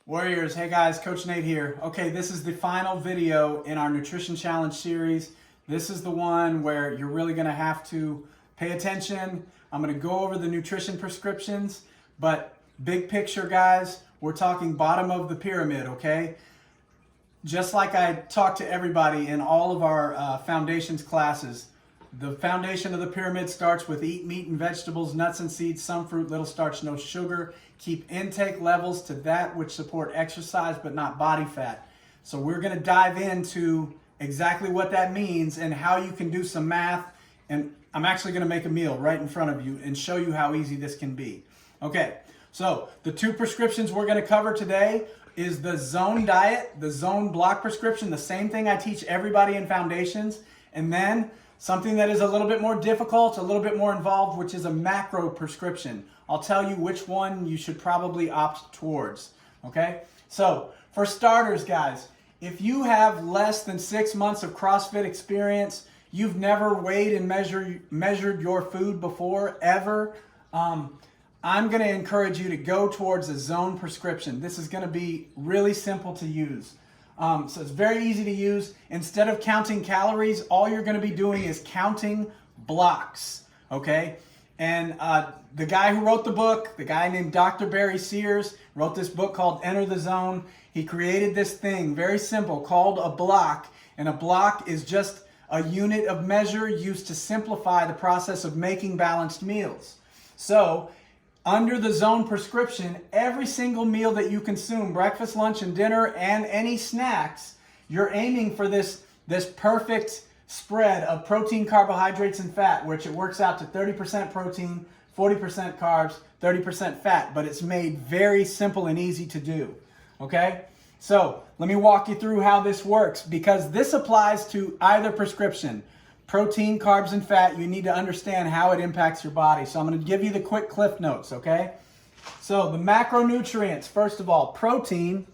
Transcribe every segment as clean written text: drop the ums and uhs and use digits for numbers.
Warriors, hey guys, Coach Nate here. Okay, this is the final video in our Nutrition Challenge series. This is the one where you're really gonna have to pay attention. I'm gonna go over the nutrition prescriptions, but big picture, guys, we're talking bottom of the pyramid, okay? Just like I talk to everybody in all of our foundations classes, the foundation of the pyramid starts with eat meat and vegetables, nuts and seeds, some fruit, little starch, no sugar. Keep intake levels to that which support exercise but not body fat. So we're going to dive into exactly what that means and how you can do some math. And I'm actually going to make a meal right in front of you and show you how easy this can be. Okay, so the two prescriptions we're going to cover today is the Zone diet, the Zone block prescription, the same thing I teach everybody in foundations, and then something that is a little bit more difficult, a little bit more involved, which is a macro prescription. I'll tell you which one you should probably opt towards, okay? So for starters, guys, if you have less than 6 months of CrossFit experience, you've never weighed and measured your food before, ever, I'm gonna encourage you to go towards a Zone prescription. This is gonna be really simple to use. So it's very easy to use. Instead of counting calories, all you're going to be doing is counting blocks, okay? And the guy who wrote the book, the guy named Dr. Barry Sears, wrote this book called Enter the Zone. He created this thing, very simple, called a block. And a block is just a unit of measure used to simplify the process of making balanced meals. So under the Zone prescription, every single meal that you consume, breakfast, lunch, and dinner, and any snacks, you're aiming for this perfect spread of protein, carbohydrates, and fat, which it works out to 30% protein, 40% carbs, 30% fat, but it's made very simple and easy to do, okay? So let me walk you through how this works, because this applies to either prescription. Protein, carbs, and fat, you need to understand how it impacts your body. So I'm going to give you the quick cliff notes, okay? So the macronutrients, first of all, protein.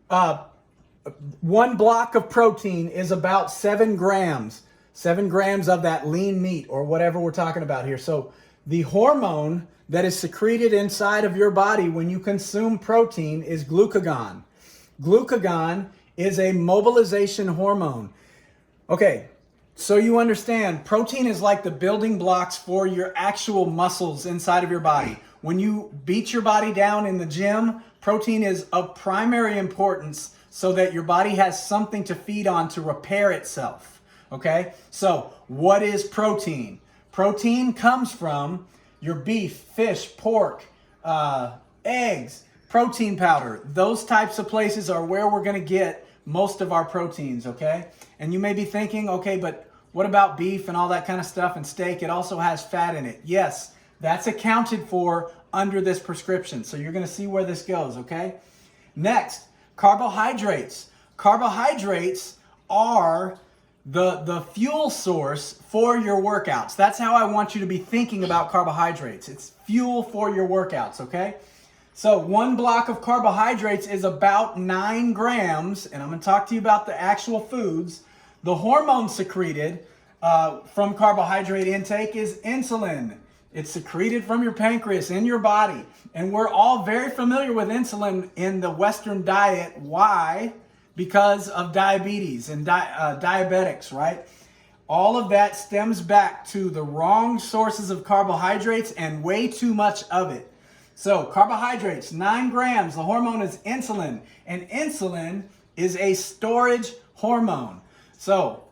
1 block of protein is about 7 grams. 7 grams of that lean meat or whatever we're talking about here. So the hormone that is secreted inside of your body when you consume protein is glucagon. Glucagon is a mobilization hormone. Okay. So you understand, protein is like the building blocks for your actual muscles inside of your body. When you beat your body down in the gym, protein is of primary importance so that your body has something to feed on to repair itself, okay? So what is protein? Protein comes from your beef, fish, pork, eggs, protein powder. Those types of places are where we're gonna get most of our proteins, okay? And you may be thinking, okay, but what about beef and all that kind of stuff and steak? It also has fat in it. Yes, that's accounted for under this prescription. So you're going to see where this goes, okay? Next, carbohydrates. Carbohydrates are the fuel source for your workouts. That's how I want you to be thinking about carbohydrates. It's fuel for your workouts, okay? So 1 block of carbohydrates is about 9 grams, and I'm going to talk to you about the actual foods. The hormone secreted from carbohydrate intake is insulin. It's secreted from your pancreas in your body. And we're all very familiar with insulin in the Western diet. Why? Because of diabetes and diabetics, right? All of that stems back to the wrong sources of carbohydrates and way too much of it. So carbohydrates, 9 grams. The hormone is insulin. And insulin is a storage hormone. So,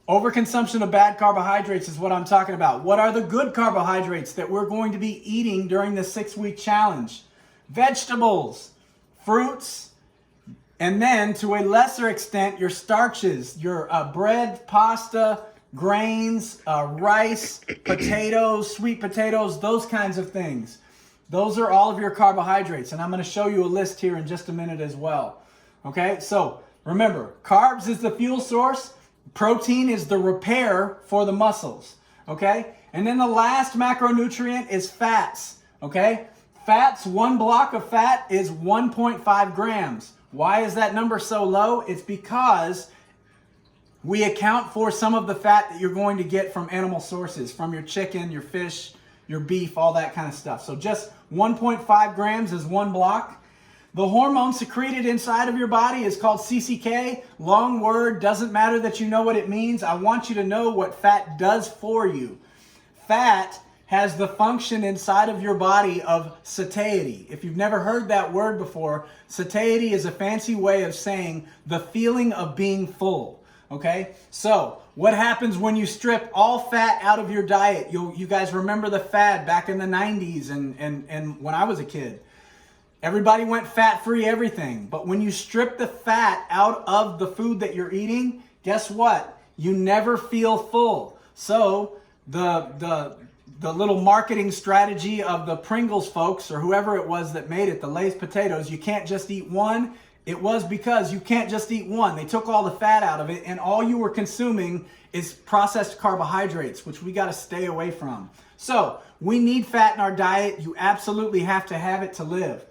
overconsumption of bad carbohydrates is what I'm talking about. What are the good carbohydrates that we're going to be eating during the 6-week challenge? Vegetables, fruits, and then to a lesser extent, your starches, your bread, pasta, grains, rice, potatoes, sweet potatoes, those kinds of things. Those are all of your carbohydrates, and I'm going to show you a list here in just a minute as well. Okay, so remember, carbs is the fuel source. Protein is the repair for the muscles, okay? And then the last macronutrient is fats, okay? Fats, 1 block of fat is 1.5 grams. Why is that number so low? It's because we account for some of the fat that you're going to get from animal sources, from your chicken, your fish, your beef, all that kind of stuff. So just 1.5 grams is 1 block. The hormone secreted inside of your body is called CCK. Long word, doesn't matter that you know what it means. I want you to know what fat does for you. Fat has the function inside of your body of satiety. If you've never heard that word before, satiety is a fancy way of saying the feeling of being full. Okay? So, what happens when you strip all fat out of your diet? You guys remember the fad back in the 90s and when I was a kid. Everybody went fat-free everything. But when you strip the fat out of the food that you're eating, guess what? You never feel full. So, the little marketing strategy of the Pringles folks or whoever it was that made it, the Lay's potatoes, you can't just eat one. It was because you can't just eat one. They took all the fat out of it and all you were consuming is processed carbohydrates, which we got to stay away from. So we need fat in our diet. You absolutely have to have it to live.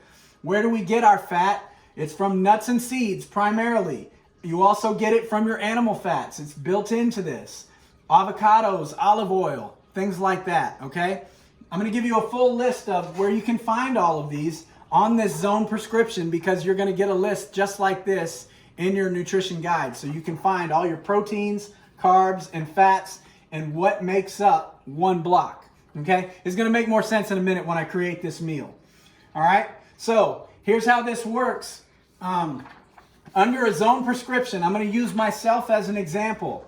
Where do we get our fat? It's from nuts and seeds primarily. You also get it from your animal fats. It's built into this. Avocados, olive oil, things like that, okay? I'm going to give you a full list of where you can find all of these on this Zone prescription because you're going to get a list just like this in your nutrition guide. So you can find all your proteins, carbs, and fats and what makes up one block, okay? It's going to make more sense in a minute when I create this meal, all right? So here's how this works. Under a Zone prescription, I'm going to use myself as an example,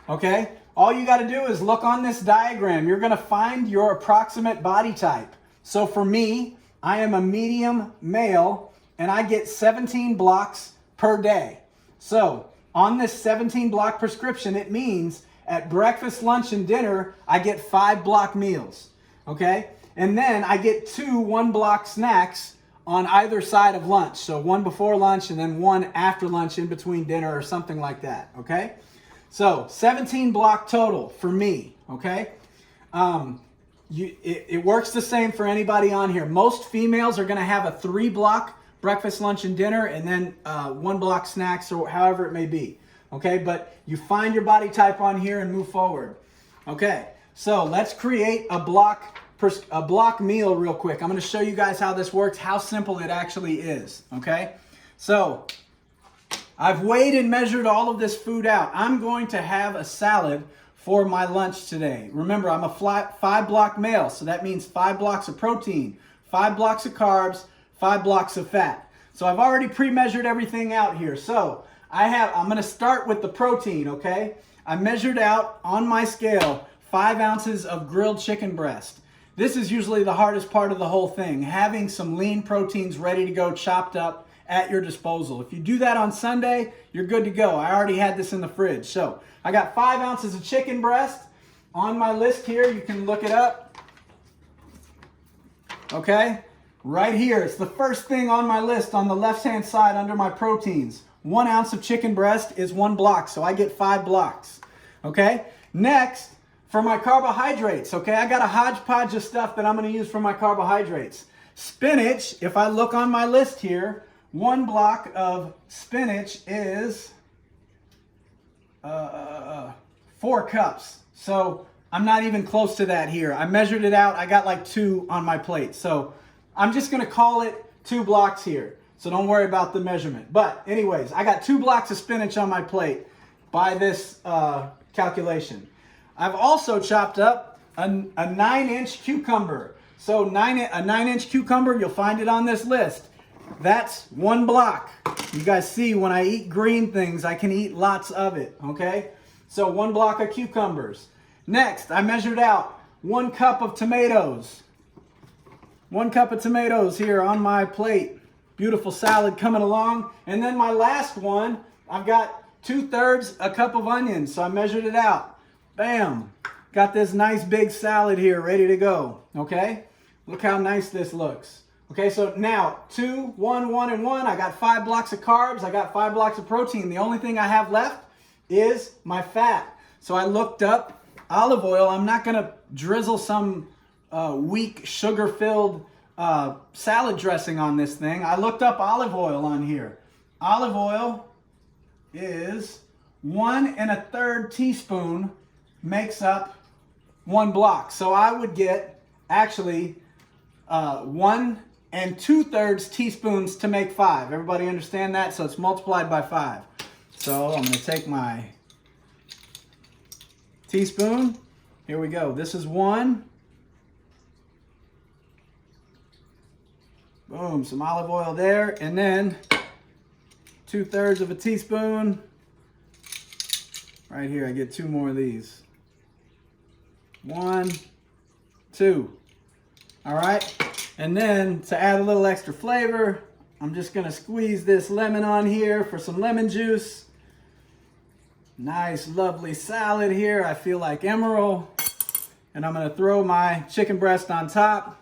okay? All you got to do is look on this diagram. You're going to find your approximate body type. So for me, I am a medium male and I get 17 blocks per day. So on this 17 block prescription, it means at breakfast, lunch, and dinner, I get 5 block meals, okay? And then I get 2 1-block snacks on either side of lunch. So one before lunch and then one after lunch in between dinner or something like that, okay? So 17 block total for me, okay? It works the same for anybody on here. Most females are going to have a 3-block breakfast, lunch, and dinner, and then 1-block snacks or however it may be, okay? But you find your body type on here and move forward. Okay, so let's create a block meal real quick. I'm going to show you guys how this works, how simple it actually is, okay? So I've weighed and measured all of this food out. I'm going to have a salad for my lunch today. Remember, I'm a 5-block male, so that means 5 blocks of protein, 5 blocks of carbs, 5 blocks of fat. So I've already pre-measured everything out here. So I'm going to start with the protein, okay? I measured out on my scale 5 ounces of grilled chicken breast. This is usually the hardest part of the whole thing, having some lean proteins ready to go, chopped up at your disposal. If you do that on Sunday, you're good to go. I already had this in the fridge. So I got 5 ounces of chicken breast on my list here. You can look it up. Okay, right here. It's the first thing on my list on the left-hand side under my proteins. 1 ounce of chicken breast is 1 block, so I get 5 blocks. Okay, next, for my carbohydrates, okay, I got a hodgepodge of stuff that I'm going to use for my carbohydrates. Spinach, if I look on my list here, 1 block of spinach is 4 cups. So I'm not even close to that here. I measured it out. I got like 2 on my plate. So I'm just going to call it 2 blocks here. So don't worry about the measurement. But anyways, I got 2 blocks of spinach on my plate by this calculation. I've also chopped up a 9-inch cucumber. So a 9-inch cucumber, you'll find it on this list. That's 1 block. You guys see when I eat green things, I can eat lots of it, okay? So 1 block of cucumbers. Next, I measured out 1 cup of tomatoes. 1 cup of tomatoes here on my plate. Beautiful salad coming along. And then my last one, I've got 2/3 a cup of onions. So I measured it out. Bam. Got this nice big salad here ready to go, okay? Look how nice this looks. Okay, so now 2, 1, 1, and 1. I got 5 blocks of carbs. I got 5 blocks of protein. The only thing I have left is my fat. So I looked up olive oil. I'm not going to drizzle some weak sugar-filled salad dressing on this thing. I looked up olive oil on here. Olive oil is 1 1/3 teaspoon makes up 1 block. So I would get actually 1 and 2/3 teaspoons to make 5. Everybody understand that? So it's multiplied by 5. So I'm going to take my teaspoon. Here we go. This is 1. Boom, some olive oil there. And then 2/3 of a teaspoon. Right here, I get 2 more of these. 1, 2. All right. And then to add a little extra flavor, I'm just going to squeeze this lemon on here for some lemon juice. Nice, lovely salad here. I feel like Emerald. And I'm going to throw my chicken breast on top.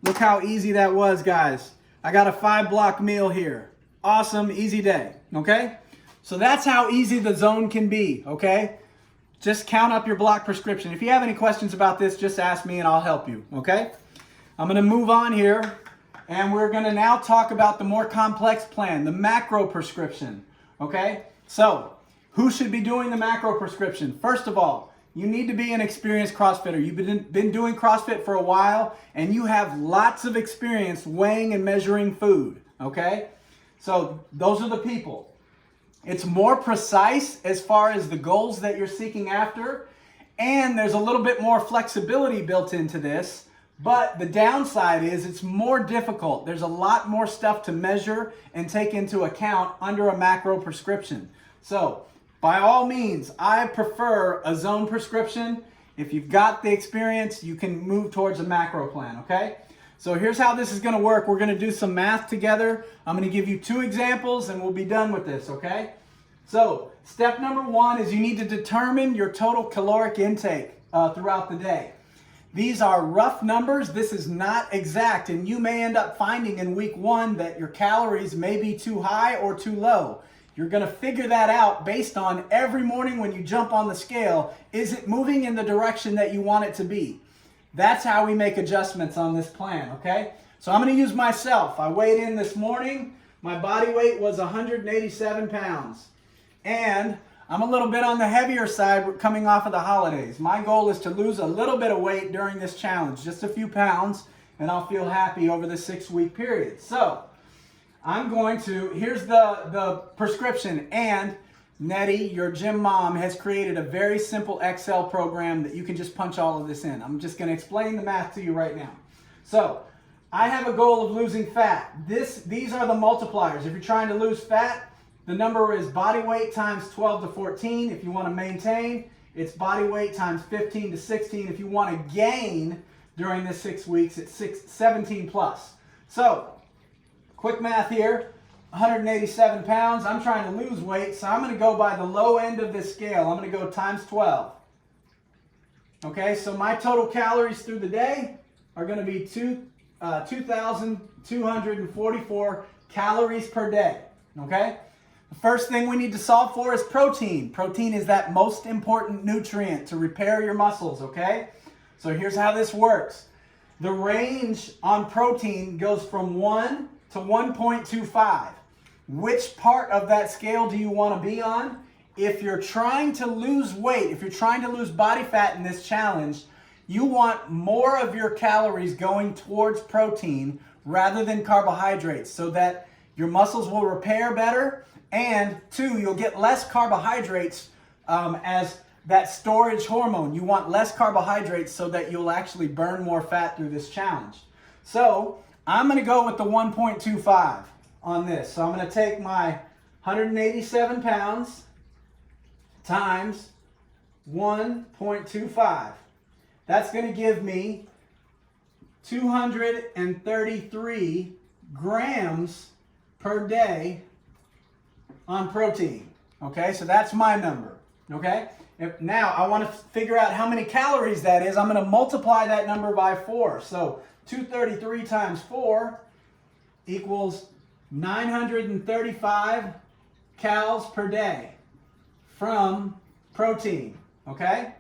Look how easy that was, guys. I got a 5-block meal here. Awesome, easy day, okay? So that's how easy the zone can be, okay? Just count up your block prescription. If you have any questions about this, just ask me and I'll help you, okay? I'm going to move on here, and we're going to now talk about the more complex plan, the macro prescription, okay? So, who should be doing the macro prescription? First of all, you need to be an experienced CrossFitter. You've been doing CrossFit for a while, and you have lots of experience weighing and measuring food, okay? So, those are the people. It's more precise as far as the goals that you're seeking after, and there's a little bit more flexibility built into this. But the downside is it's more difficult. There's a lot more stuff to measure and take into account under a macro prescription. So, by all means, I prefer a zone prescription. If you've got the experience, you can move towards a macro plan, okay? So here's how this is going to work. We're going to do some math together. I'm going to give you 2 examples and we'll be done with this, okay? So, step number 1 is you need to determine your total caloric intake throughout the day. These are rough numbers. This is not exact, and you may end up finding in week 1 that your calories may be too high or too low. You're going to figure that out based on every morning when you jump on the scale, is it moving in the direction that you want it to be? That's how we make adjustments on this plan, okay? So I'm going to use myself. I weighed in this morning. My body weight was 187 pounds, and I'm a little bit on the heavier side coming off of the holidays. My goal is to lose a little bit of weight during this challenge, just a few pounds, and I'll feel happy over the 6-week period. So I'm going to, here's the prescription, and Nettie, your gym mom, has created a very simple Excel program that you can just punch all of this in. I'm just going to explain the math to you right now. So I have a goal of losing fat. These are the multipliers. If you're trying to lose fat, the number is body weight times 12 to 14. If you want to maintain, it's body weight times 15 to 16. If you want to gain during the 6 weeks, it's 17 plus. So, quick math here, 187 pounds. I'm trying to lose weight, so I'm going to go by the low end of this scale. I'm going to go times 12. Okay, so my total calories through the day are going to be 2,244 calories per day. Okay? The first thing we need to solve for is protein. Protein is that most important nutrient to repair your muscles, okay? So here's how this works. The range on protein goes from 1 to 1.25. Which part of that scale do you want to be on? If you're trying to lose weight, if you're trying to lose body fat in this challenge, you want more of your calories going towards protein rather than carbohydrates so that your muscles will repair better. And 2, you'll get less carbohydrates as that storage hormone. You want less carbohydrates so that you'll actually burn more fat through this challenge. So I'm going to go with the 1.25 on this. So I'm going to take my 187 pounds times 1.25. That's going to give me 233 grams per day on protein. Okay, so that's my number. Okay, now I want to figure out how many calories that is. I'm going to multiply that number by 4. So 233 times 4 equals 935 calories per day from protein. Okay,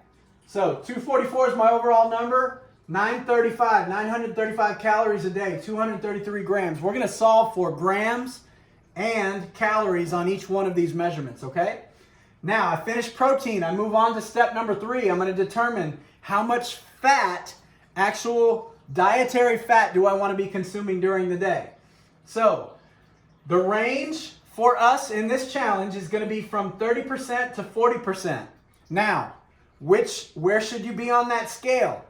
so 244 is my overall number. 935 calories a day, 233 grams. We're going to solve for grams and calories on each one of these measurements, okay? Now, I finished protein. I move on to step number 3. I'm going to determine how much fat, actual dietary fat do I want to be consuming during the day? So the range for us in this challenge is going to be from 30% to 40%. Now, where should you be on that scale?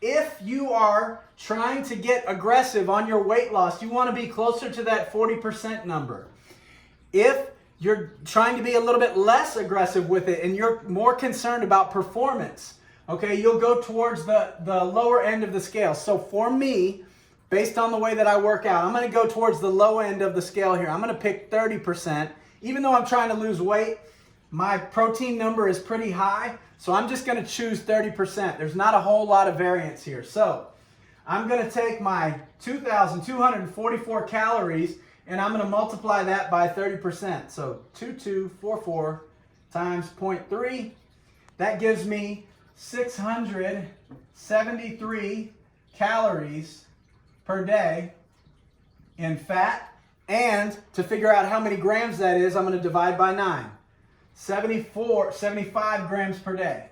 If you are trying to get aggressive on your weight loss, you want to be closer to that 40% number. If you're trying to be a little bit less aggressive with it and you're more concerned about performance, okay, you'll go towards the lower end of the scale. So for me, based on the way that I work out, I'm going to go towards the low end of the scale here. I'm going to pick 30%. Even though I'm trying to lose weight, my protein number is pretty high, so I'm just going to choose 30%. There's not a whole lot of variance here. So I'm going to take my 2,244 calories and I'm going to multiply that by 30%. So 2244 times 0.3, that gives me 673 calories per day in fat. And to figure out how many grams that is, I'm going to divide by 9. 75 grams per day.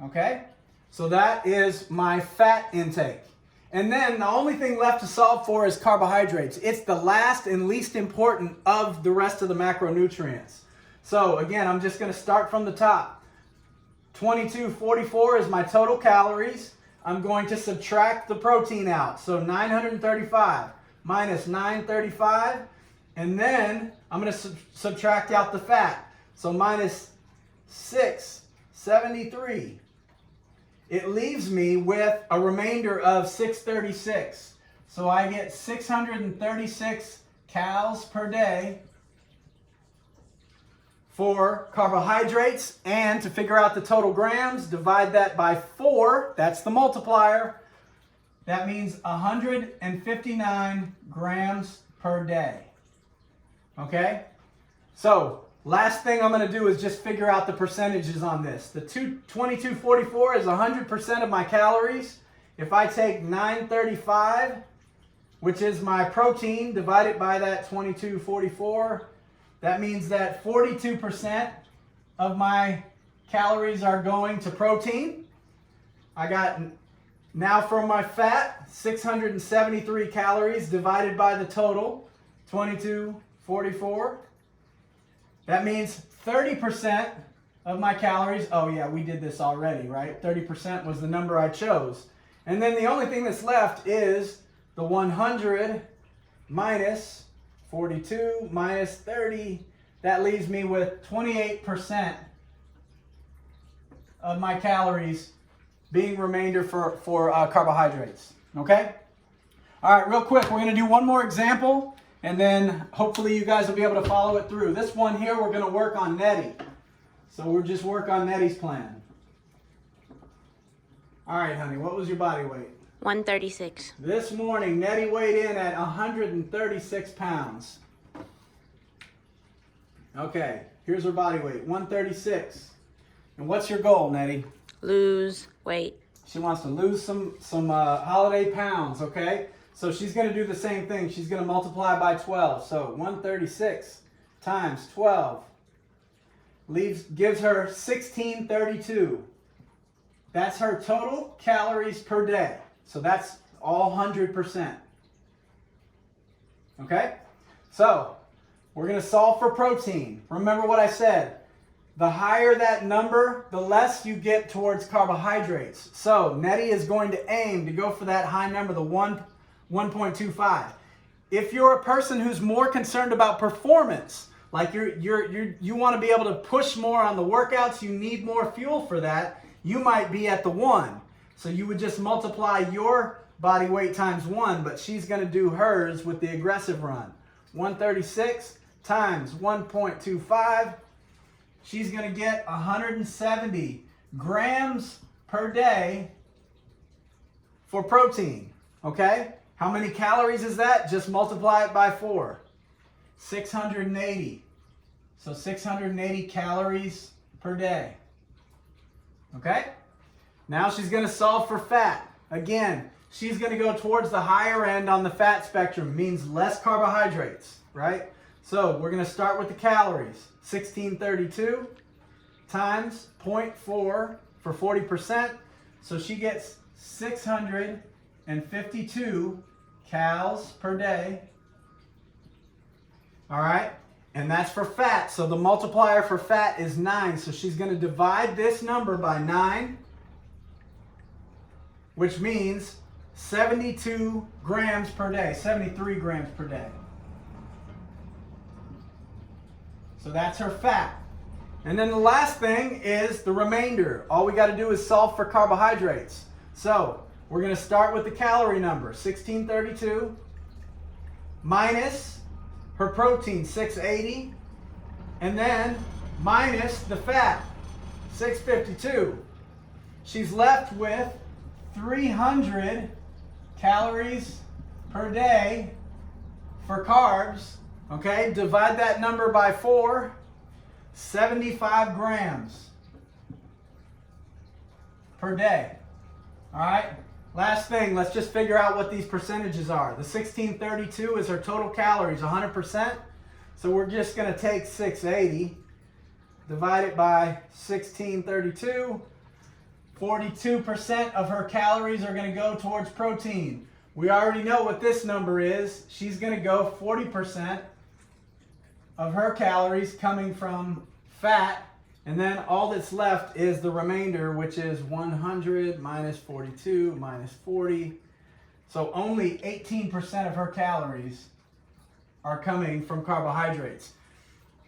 Okay? So that is my fat intake. And then the only thing left to solve for is carbohydrates. It's the last and least important of the rest of the macronutrients. So again, I'm just going to start from the top. 2244 is my total calories. I'm going to subtract the protein out. So 935 minus 935. And then I'm going to subtract out the fat. So minus 673. It leaves me with a remainder of 636. So I get 636 calories per day for carbohydrates. And to figure out the total grams, divide that by 4. That's the multiplier. That means 159 grams per day. Okay? So, last thing I'm going to do is just figure out the percentages on this. The 2244 is 100% of my calories. If I take 935, which is my protein, divide it by that 2244, that means that 42% of my calories are going to protein. I got, now for my fat, 673 calories divided by the total, 2244. That means 30% of my calories, oh yeah, we did this already, right? 30% was the number I chose. And then the only thing that's left is the 100 minus 42 minus 30. That leaves me with 28% of my calories being remainder for carbohydrates, okay? All right, real quick, we're gonna do one more example and then hopefully you guys will be able to follow it through. This one here, we're gonna work on Nettie. So we'll just work on Nettie's plan. All right, honey, what was your body weight? 136. This morning, Nettie weighed in at 136 pounds. Okay, here's her body weight, 136. And what's your goal, Nettie? Lose weight. She wants to lose some holiday pounds, okay? So she's going to do the same thing. She's going to multiply by 12. So 136 times 12 gives her 1632. That's her total calories per day. So that's all 100%. Okay? So we're going to solve for protein. Remember what I said. The higher that number, the less you get towards carbohydrates. So Nettie is going to aim to go for that high number, the 1.25. If you're a person who's more concerned about performance, like you want to be able to push more on the workouts, you need more fuel for that, you might be at the 1. So you would just multiply your body weight times 1, but she's going to do hers with the aggressive run. 136 times 1.25. She's going to get 170 grams per day for protein, okay? How many calories is that? Just multiply it by 4. 680. So 680 calories per day, okay? Now she's going to solve for fat. Again, she's going to go towards the higher end on the fat spectrum, means less carbohydrates, right? So we're going to start with the calories. 1632 times 0.4 for 40%. So she gets 652 calories per day. All right, and that's for fat. So the multiplier for fat is 9. So she's going to divide this number by 9, which means 72 grams per day, 73 grams per day. So that's her fat. And then the last thing is the remainder. All we got to do is solve for carbohydrates. So we're going to start with the calorie number, 1632, minus her protein, 680, and then minus the fat, 652. She's left with 300 calories per day for carbs. Okay, divide that number by 4, 75 grams per day. All right, last thing, let's just figure out what these percentages are. The 1632 is her total calories, 100%. So we're just going to take 680, divide it by 1632. 42% of her calories are going to go towards protein. We already know what this number is. She's going to go 40% of her calories coming from fat, and then all that's left is the remainder, which is 100 minus 42 minus 40. So only 18% of her calories are coming from carbohydrates.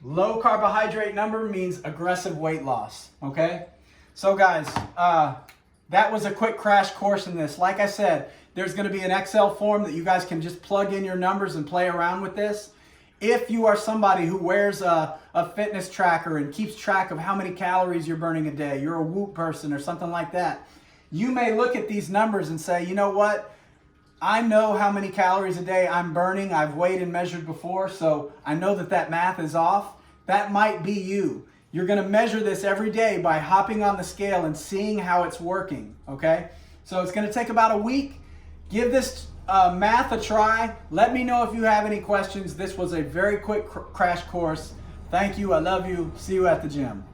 Low carbohydrate number means aggressive weight loss, okay? So guys, that was a quick crash course in this. Like I said, there's going to be an Excel form that you guys can just plug in your numbers and play around with this. If you are somebody who wears a fitness tracker and keeps track of how many calories you're burning a day, you're a Whoop person or something like that, you may look at these numbers and say, you know what? I know how many calories a day I'm burning. I've weighed and measured before, so I know that that math is off. That might be you. You're going to measure this every day by hopping on the scale and seeing how it's working, okay? So it's going to take about a week. Give this math a try. Let me know if you have any questions. This was a very quick crash course. Thank you. I love you. See you at the gym.